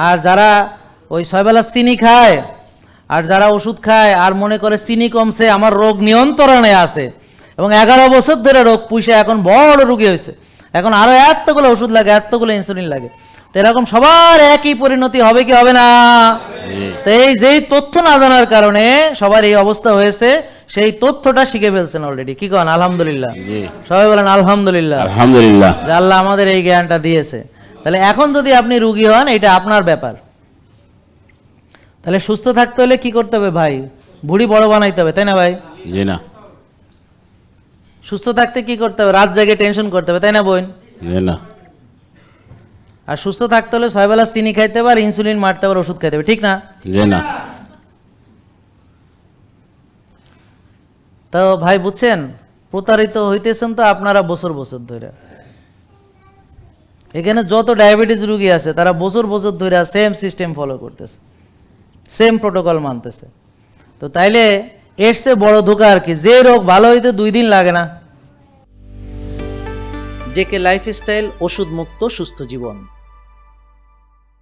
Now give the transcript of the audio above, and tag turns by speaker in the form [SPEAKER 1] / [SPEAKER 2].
[SPEAKER 1] আর যারা ওই 6 বেলা চিনি খায় আর যারা ওষুধ খায় আর মনে করে চিনি কমছে, আমার রোগ নিয়ন্ত্রণে আছে, এবং 11 বছর ধরে রোগ পুষে এখন বড় রোগী হয়েছে, এখন আরো এতগুলো ওষুধ লাগে, এতগুলো ইনসুলিন লাগে, তো এরকম সবার একই পরিণতি হবে কি হবে না? তো এই যেই তথ্য না জানার কারণে সবার এই অবস্থা হয়েছে, সেই তথ্যটা শিখে ফেলছেন অলরেডি। কি কন? আলহামদুলিল্লাহ। সবাই বলেন আলহামদুলিল্লাহ।
[SPEAKER 2] আলহামদুলিল্লাহ
[SPEAKER 1] যে আল্লাহ আমাদের এই জ্ঞানটা দিয়েছে। তাহলে এখন যদি আপনি রুগী হন, এটা আপনার ব্যাপার। তাহলে সুস্থ থাকতে হলে কি করতে হবে ভাই? ভুঁড়ি বড় বানাইতে হবে, তাই না ভাই?
[SPEAKER 2] জি না।
[SPEAKER 1] সুস্থ থাকতে কি করতে হবে? রাত জেগে টেনশন করতে হবে, তাই না বোন?
[SPEAKER 2] জি না।
[SPEAKER 1] আর সুস্থ থাকতে হলে 6 বেলা চিনি খাইতে হবে, আর ইনসুলিন মারতে হবে, ওষুধ খাইতে হবে, ঠিক না?
[SPEAKER 2] জি না।
[SPEAKER 1] তো ভাই বুঝছেন, প্রতারিত হইতেছেন তো আপনারা বছর বছর ধরে। এখানে যত ডায়াবেটিস রুগী আছে তারা বছর বছর ধরে সেম সিস্টেম ফলো করতেছে, সেম প্রোটোকল মানতেছে। তো তাইলে এর চেয়ে বড় ধোঁকা আর কি? যে রোগ ভালো হইতে 2 দিন লাগে না। জেকে লাইফস্টাইল, ওষুধ মুক্ত সুস্থ জীবন।